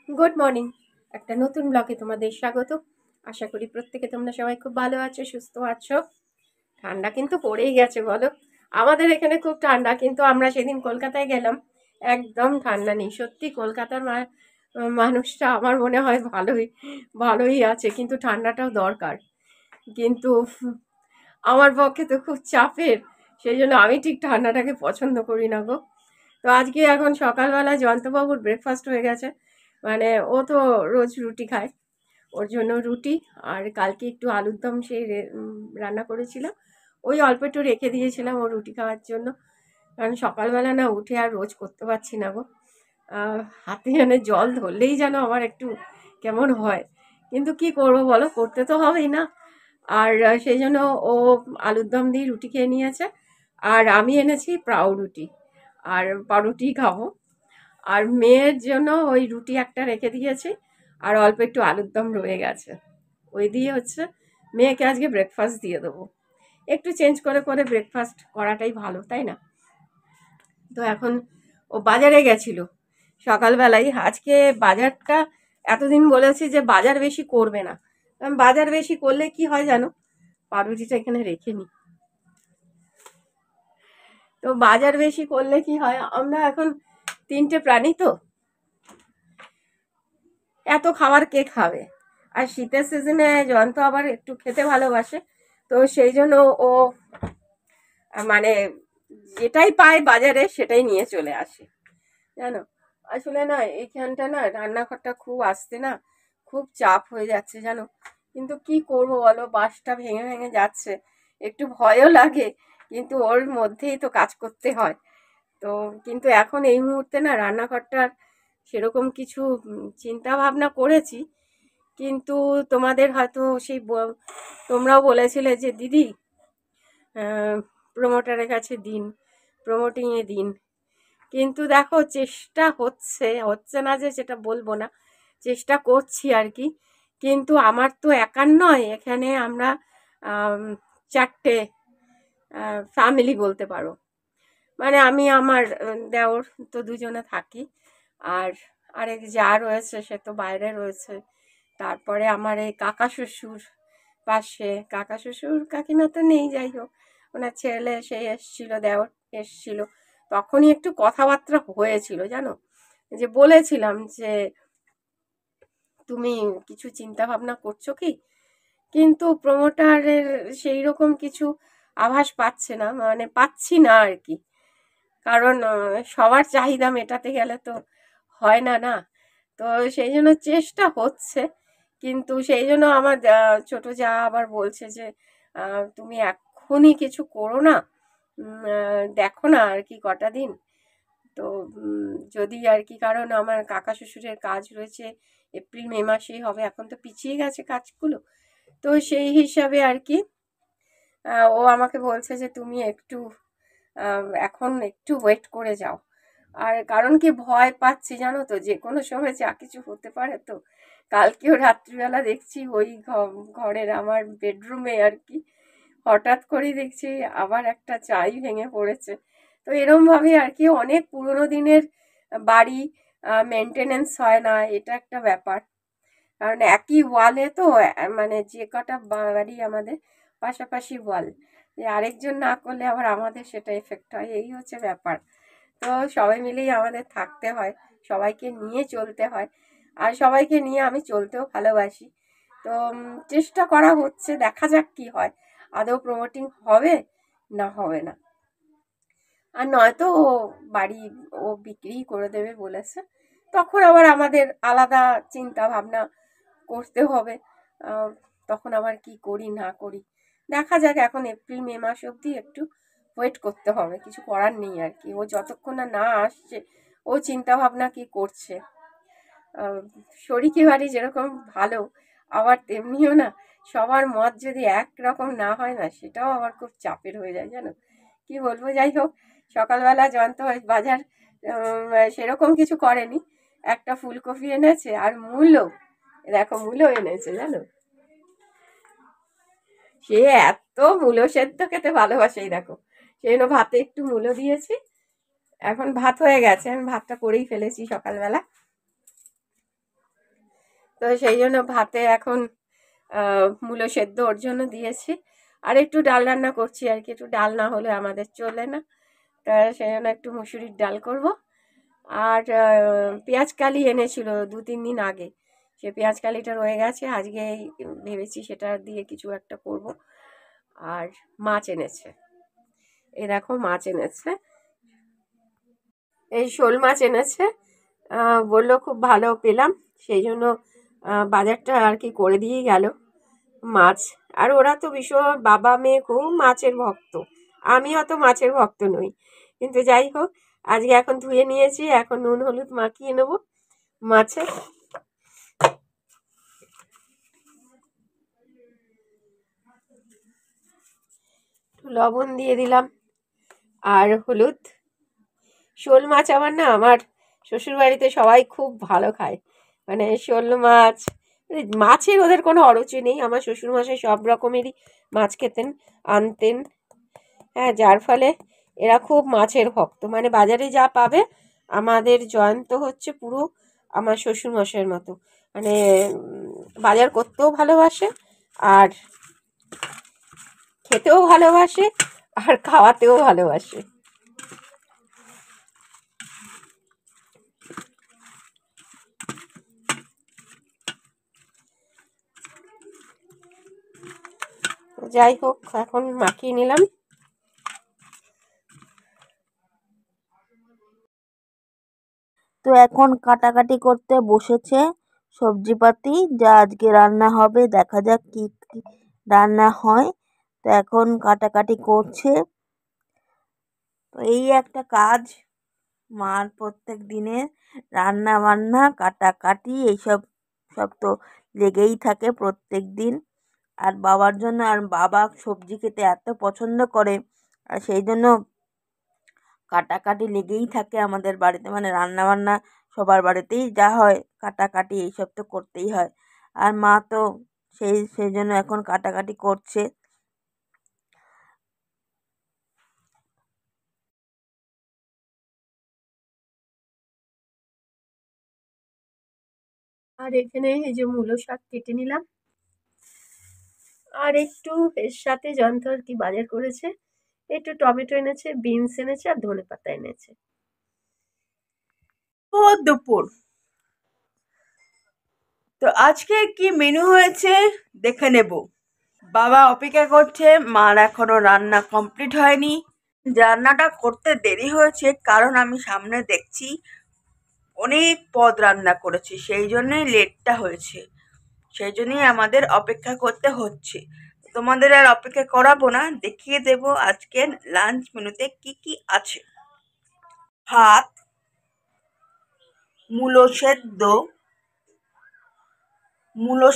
Good morning. একটা নতুন ব্লগে তোমাদের স্বাগত। আশা করি প্রত্যেকে তোমরা সবাই খুব ভালো আছো, সুস্থ আছো। ঠান্ডা কিন্তু পড়েই গেছে বলো। আমাদের এখানে খুব ঠান্ডা, কিন্তু আমরা সেদিন কলকাতায় গেলাম, একদম ঠান্ডা নেই। সত্যি কলকাতার মানুষটা আমার মনে হয় ভালোই ভালোই আছে, কিন্তু ঠান্ডাটাও দরকার। কিন্তু আমার পক্ষে তো খুব চাপের, সেই জন্য আমি ঠিক ঠান্ডাটাকে পছন্দ করি না গো। তো আজকে এখন সকালবেলা জয়ন্তবাবুর ব্রেকফাস্ট হয়ে গেছে। মানে ও তো রোজ রুটি খায়, ওর জন্য রুটি। আর কালকে একটু আলুর দম রান্না করেছিলাম, ওই অল্প একটু রেখে দিয়েছিলাম ও রুটি খাওয়ার জন্য। কারণ সকালবেলা না উঠে আর রোজ করতে পারছি না গো। হাতে যেন জল ধরলেই যেন আমার একটু কেমন হয়, কিন্তু কি করব বলো, করতে তো হবেই না। আর সেই জন্য ও আলুর দম দিয়ে রুটি খেয়ে নিয়েছে, আর আমি এনেছি পাউরুটি, আর পাউরুটি খাবো। আর মেয়ের জন্য ওই রুটি একটা রেখে দিয়েছি, আর অল্প একটু আলুর দম রয়ে গেছে, ওই দিয়ে হচ্ছে মেয়েকে আজকে ব্রেকফাস্ট দিয়ে দেবো। একটু চেঞ্জ করে করে ব্রেকফাস্ট করাটাই ভালো, তাই না? তো এখন ও বাজারে গেছিল সকালবেলায়। আজকে বাজারটা, এতদিন বলেছি যে বাজার বেশি করবে না, কারণ বাজার বেশি করলে কি হয় জানো, পাউরুটিটা এখানে রেখে নি। তো বাজার বেশি করলে কি হয়, আমরা এখন তিনটে প্রাণী, তো এত খাবার কে খাবে? আর শীতের সিজনে জয়ন্ত আবার একটু খেতে ভালোবাসে, তো সেই জন্য ও মানে যেটাই পায় বাজারে সেটাই নিয়ে চলে আসে, জানো। আসলে না, এইখানটা না রান্নাঘরটা খুব আসতে না খুব চাপ হয়ে যাচ্ছে, জানো। কিন্তু কি করব বলো, বাঁশটা ভেঙে ভেঙে যাচ্ছে, একটু ভয়ও লাগে, কিন্তু ওর মধ্যেই তো কাজ করতে হয়। তো কিন্তু এখন এই মুহূর্তে না রান্নাঘরটার সেরকম কিছু চিন্তা ভাবনা করেছি, কিন্তু তোমাদের হয়তো তোমরাও বলেছিলে যে দিদি প্রমোটারের কাছে দিন, প্রমোটিংয়ে দিন। কিন্তু দেখো, চেষ্টা হচ্ছে হচ্ছে না যে সেটা বলবো না, চেষ্টা করছি আর কি। কিন্তু আমার তো একার নয়, এখানে আমরা আম, চারটে ফ্যামিলি বলতে পারো। মানে আমি, আমার দেওর তো দুজনে থাকি, আর আরেক যা রয়েছে সে তো বাইরে রয়েছে। তারপরে আমার এই কাকা শ্বশুর পাশে, কাকা শ্বশুর কাকিমা তো নেই, যাই হোক ওনার ছেলে সে এসছিল, দেওর এসছিল। তখনই একটু কথাবার্তা হয়েছিল, জানো, যে বলেছিলাম যে তুমি কিছু চিন্তা ভাবনা করছো কি। কিন্তু প্রমোটারের সেই রকম কিছু আভাস পাচ্ছে না, মানে পাচ্ছি না আর কি। কারণ সবার চাহিদা মেটাতে গেলে তো হয় না, না। তো সেই জন্য চেষ্টা হচ্ছে, কিন্তু সেই জন্য আমার ছোট যা আবার বলছে যে তুমি এখনই কিছু করো না, দেখো না আর কি কটা দিন। তো যদি আর কি, কারণ আমার কাকা শ্বশুরের কাজ রয়েছে এপ্রিল মে মাসেই হবে, এখন তো পিছিয়ে গেছে কাজগুলো। তো সেই হিসাবে আর কি ও আমাকে বলছে যে তুমি একটু এখন একটু ওয়েট করে যাও। আর কারণ কি, ভয় পাচ্ছি জানো তো, যে কোনো সময় যা কিছু হতে পারে। তো কালকেও রাত্রিবেলা দেখছি ওই ঘরের আমার বেডরুমে আর কি হঠাৎ করেই দেখছি আবার একটা চাই ভেঙে পড়েছে। তো এরম ভাবে আর কি, অনেক পুরোনো দিনের বাড়ি, মেনটেনেন্স হয় না, এটা একটা ব্যাপার। কারণ একই ওয়ালে তো মানে যে কটা বাড়ি আমাদের পাশাপাশি ওয়াল, যে আরেকজন না করলে আবার আমাদের সেটা এফেক্ট হয়, এই হচ্ছে ব্যাপার। তো সবাই মিলেই আমাদের থাকতে হয়, সবাইকে নিয়ে চলতে হয়, আর সবাইকে নিয়ে আমি চলতেও ভালোবাসি। তো চেষ্টা করা হচ্ছে, দেখা যাক কি হয়, আদৌ প্রমোটিং হবে না হবে না। আর নয়তো ও বাড়ি ও বিক্রি করে দেবে বলেছে, তখন আবার আমাদের আলাদা চিন্তা ভাবনা করতে হবে। আহ, তখন আবার কি করি না করি দেখা যাক। এখন এপ্রিল মে মাস অবধি একটু ওয়েট করতে হবে, কিছু করার নেই আর কি। ও যতক্ষণ না না আসছে, ও চিন্তা ভাবনা কি করছে। আহ, শরিকি বাড়ি যেরকম ভালো, আবার তেমনিও না সবার মত যদি একরকম না হয় না, সেটাও আবার খুব চাপের হয়ে যায়, জানো। কি বলবো, যাই হোক। সকালবেলা জানতে হয় বাজার সেরকম কিছু করেনি, একটা ফুলকপি এনেছে আর মূলো, দেখো মূলো এনেছে, জানো। সে এত মূলো সেদ্ধ খেতে ভালোবাসে, এই দেখো, সেই জন্য ভাতে একটু মূলো দিয়েছি। এখন ভাত হয়ে গেছে, আমি ভাতটা করেই ফেলেছি সকালবেলা। তো সেই জন্য ভাতে এখন মূলো সেদ্ধ ওর জন্য দিয়েছি, আর একটু ডাল রান্না করছি আর কি, একটু ডাল না হলে আমাদের চলে না, তা সেই জন্য একটু মুসুরির ডাল করব। আর পেঁয়াজ কালি এনেছিল 2-3 দিন আগে, সে পেঁয়াজ কালিটা রয়ে গেছে, আজকে ভেবেছি সেটা দিয়ে কিছু একটা করব। আর মাছ এনেছে, এই দেখো মাছ এনেছে, এই শোল মাছ এনেছে, বললো খুব ভালো পেলাম, সেই জন্য বাজারটা আর কি করে দিয়েই গেল মাছ। আর ওরা তো ভীষণ, বাবা মেয়ে খুব মাছের ভক্ত, আমি অত মাছের ভক্ত নই, কিন্তু যাই হোক আজকে এখন ধুয়ে নিয়েছি, এখন নুন হলুদ মাখিয়ে নেব মাছে। একটু লবণ দিয়ে দিলাম আর হলুদ। শোল মাছ আমার শ্বশুর বাড়িতে সবাই খুব ভালো খায়, মানে শোল মাছ, মাছের ওদের কোনো অরুচি নেই, আমার শ্বশুর মশাই সব রকমেরই মাছ খেতেন, আনতেন, হ্যাঁ, যার ফলে এরা খুব মাছের ভক্ত, মানে বাজারে যা পাবে, আমাদের জয়ন্ত হচ্ছে পুরো আমার শ্বশুর মশাইয়ের মতো, মানে বাজার করতেও ভালোবাসে, আর খেতেও ভালোবাসে, আর খাওয়াতেও ভালোবাসে। যাই হোক এখন মাখিয়ে নিলাম। তো এখন কাটাকাটি করতে বসেছে সবজিপাতি, যা আজকে রান্না হবে, দেখা যাক কি কি রান্না হয়। তো এখন কাটাকাটি করছে। তো এই একটা কাজ মার, প্রত্যেক দিনে রান্না বান্না কাটাকাটি এইসব সব তো লেগেই থাকে প্রত্যেক দিন। আর বাবার জন্য, আর বাবা সবজি খেতে এত পছন্দ করে, আর সেই জন্য কাটাকাটি লেগেই থাকে আমাদের বাড়িতে, মানে রান্না বান্না সবার বাড়িতেই যা হয় কাটাকাটি এইসব তো করতেই হয়। আর মা তো সেই জন্য এখন কাটাকাটি করছে। আর এখানে এই যে মূলো শাক কেটে নিলাম, আর একটু এর সাথে যন্ত্র আর কি বাজার করেছে, একটু টমেটো এনেছে, বিনস এনেছে, আর ধনেপাতা এনেছে। ও দুপুর, তো আজকে কি মেনু হয়েছে দেখে নেব। বাবা অপেক্ষা করছে, মার এখনো রান্না কমপ্লিট হয়নি। রান্নাটা করতে দেরি হয়েছে কারণ আমি সামনে দেখছি অনেক পদ রান্না করেছি, সেই জন্যই লেটটা হয়েছে, সেই জন্যই আমাদের অপেক্ষা করতে হচ্ছে। তোমাদের আর অপেক্ষা করাবো না, দেখিয়ে দেব আজকের লাঞ্চ মেনুতে কি কি আছে। ভাত, মূলো সেদ্ধ, মূলো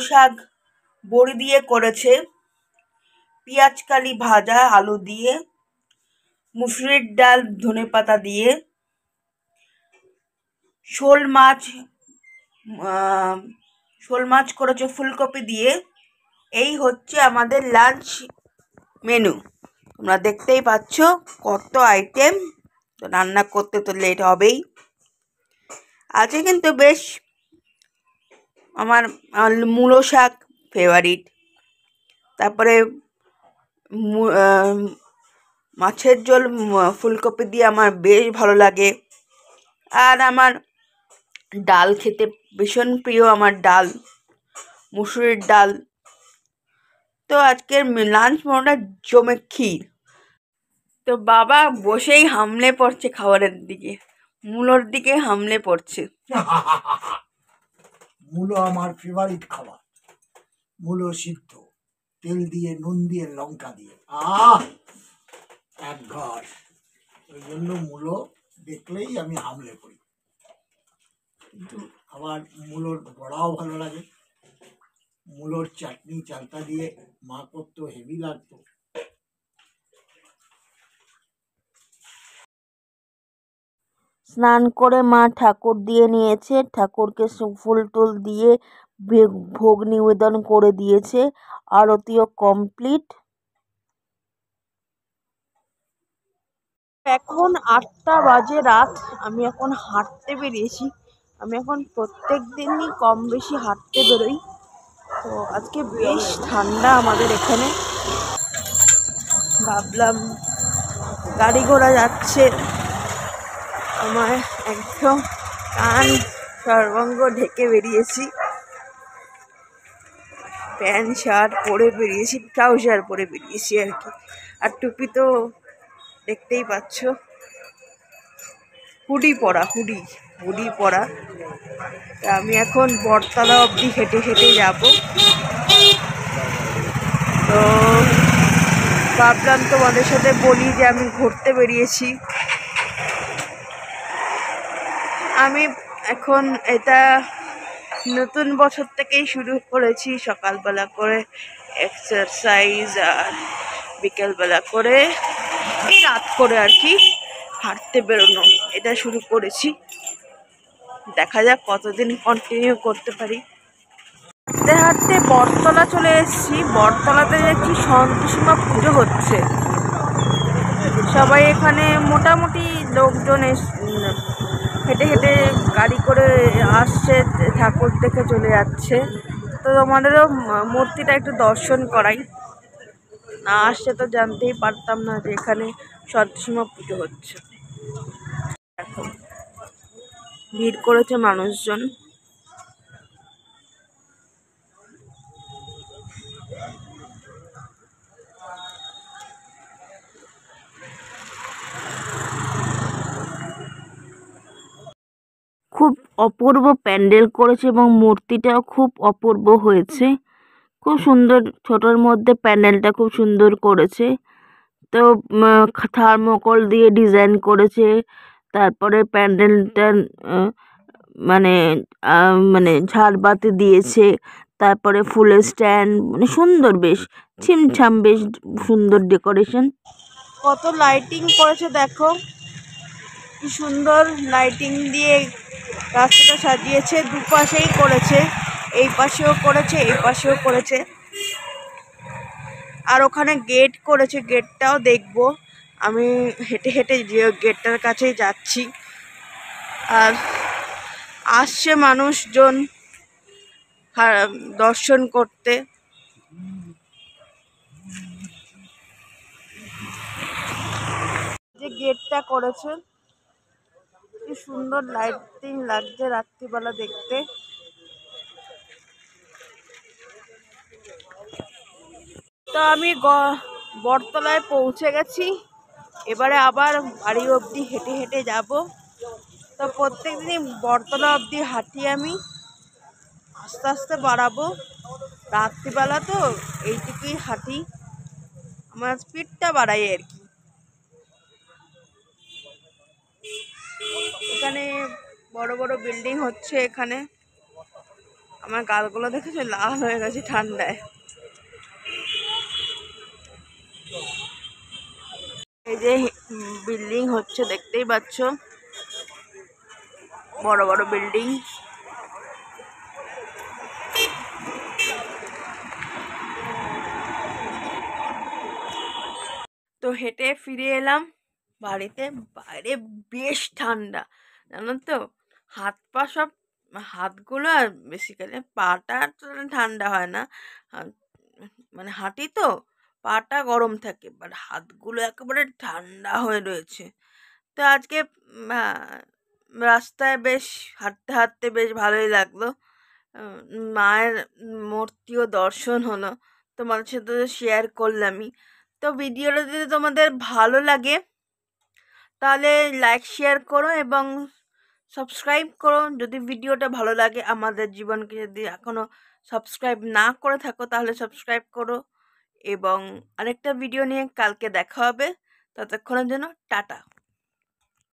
শাক বড়ি দিয়ে করেছে, পেঁয়াজ কালি ভাজা আলু দিয়ে, মুসুরির ডাল ধনেপাতা দিয়ে, শোল মাছ শোল মাছ করেছে ফুলকপি দিয়ে। এই হচ্ছে আমাদের লাঞ্চ মেনু। তোমরা দেখতেই পাচ্ছ কত আইটেম, তো রান্না করতে তো লেট হবেই। আজকে কিন্তু বেশ আমার মূলো শাক ফেভারিট, তারপরে মাছের ঝোল ফুলকপি দিয়ে আমার বেশ ভালো লাগে। আর আমার ডাল খেতে ভীষণ প্রিয়, আমার ডাল, মুসুরির ডাল। তো আজকের লাঞ্চ মেনুটা জমে ক্ষীর। তো বাবা বসেই হামলে পড়ছে খাবারের দিকে, মূলোর দিকে হামলে পড়ছে। মূলো আমার ফেভারিট খাবার, মূলো সিদ্ধ, তেল দিয়ে, নুন দিয়ে, লঙ্কা দিয়ে, এক ঘর। ওই জন্য মূলো দেখলেই আমি হামলে পড়ি। কিন্তু আবার মূলোর বড়াও ভালো লাগে, মূলোর চাটনি চালটা দিয়ে মা করতো, হেভি লাগতো। স্নান করে মা ঠাকুর দিয়ে নিয়েছে, ঠাকুরকে ফুল টুল দিয়ে ভোগ নিবেদন করে দিয়েছে, আরতিও কমপ্লিট। এখন 8টা বাজে রাত, আমি এখন হাঁটতে বেরিয়েছি, আমি এখন প্রত্যেক দিনই কম বেশি হাঁটতে বেরোই। তো আজকে বেশ ঠান্ডা আমাদের এখানে। ভাবলাম গাড়ি ঘোড়া যাচ্ছে, আমার একদম কান সর্বাঙ্গ ঢেকে বেরিয়েছি, প্যান্ট শার্ট পরে বেরিয়েছি, ট্রাউজার পরে বেরিয়েছি আর কি। আর টুপি তো দেখতেই পাচ্ছ, হুডি পরা। আমি এখন বটতলা অবধি হেঁটে হেঁটে যাব। তো ভাবলাম তোমাদের সাথে বলি যে আমি ঘুরতে বেরিয়েছি। আমি এখন এটা নতুন বছর থেকেই শুরু করেছি, সকালবেলা করে এক্সারসাইজ আর বিকেলবেলা করে এই রাত করে আর কি হাঁটতে বেরোনো, এটা শুরু করেছি। দেখা যাক কতদিন কন্টিনিউ করতে পারি। হাঁটতে হাঁটতে বটতলা চলে এসেছি। বটতলাতে দেখছি সন্তোষীমা পুজো হচ্ছে। সবাই এখানে মোটামুটি লোকজন হেঁটে হেঁটে গাড়ি করে আসছে, ঠাকুর দেখে চলে যাচ্ছে। তো তোমাদেরও মূর্তিটা একটু দর্শন করাই, না আসছে তো জানতেই পারতাম না যে এখানে সন্তোষীমা পুজো হচ্ছে। এখন ভিড় করেছে মানুষজন। খুব অপূর্ব প্যান্ডেল করেছে এবং মূর্তিটাও খুব অপূর্ব হয়েছে। খুব সুন্দর, ছোটোর মধ্যে প্যান্ডেলটা খুব সুন্দর করেছে। তো থার্মোকল দিয়ে ডিজাইন করেছে। তারপরে প্যান্ডেলটা মানে মানে ঝাড়বাতি দিয়েছে, তারপরে ফুলের স্ট্যান্ড, মানে সুন্দর, বেশ ছিমছাম, বেশ সুন্দর ডেকোরেশন। কত লাইটিং করেছে দেখো, কি সুন্দর লাইটিং দিয়ে রাস্তাটা সাজিয়েছে। দুপাশেই করেছে, এই পাশেও করেছে, এই পাশেও করেছে। আর ওখানে গেট করেছে, গেটটাও দেখবো। আমি হেঁটে হেঁটে যে গেটটার কাছেই যাচ্ছি। আর আসছে মানুষজন দর্শন করতে। যে গেটটা করেছে, কি সুন্দর লাইটিং লাগছে রাত্রিবেলা দেখতে। তো আমি বটতলায় পৌঁছে গেছি। এবারে আবার বাড়ি অবধি হেঁটে হেঁটে যাব। তো প্রত্যেক দিনই বটতলা অবধি হাঁটি আমি, আস্তে আস্তে বাড়াবো। রাত্রিবেলা তো এইটুকুই হাঁটি, আমার স্পিডটা বাড়াই আর কি। এখানে বড় বড় বিল্ডিং হচ্ছে। এখানে আমার গালগুলো দেখেছো, লাল হয়ে গেছে ঠান্ডায়। এই যে বিল্ডিং হচ্ছে, দেখতেই পাচ্ছ, বড় বড় বিল্ডিং। তো হেঁটে ফিরে এলাম বাড়িতে। বাইরে বেশ ঠান্ডা, জানো তো। হাত পা সব, হাতগুলো আর বেসিক্যালি পাটা তো ঠান্ডা হয় না, মানে হাঁটি তো পাটা গরম থাকে, বাট হাতগুলো একেবারে ঠান্ডা হয়ে রয়েছে। তো আজকে রাস্তায় বেশ হাঁটতে হাঁটতে বেশ ভালোই লাগলো। মায়ের মূর্তিও দর্শন হলো, তোমাদের সাথে তো শেয়ার করলামই। তো ভিডিওটা যদি তোমাদের ভালো লাগে তাহলে লাইক শেয়ার করো এবং সাবস্ক্রাইব করো। যদি ভিডিওটা ভালো লাগে, আমাদের জীবনকে যদি এখনও সাবস্ক্রাইব না করে থাকো তাহলে সাবস্ক্রাইব করো। এবং আরেকটা ভিডিও নিয়ে কালকে দেখা হবে, ততক্ষণের জন্য টাটা।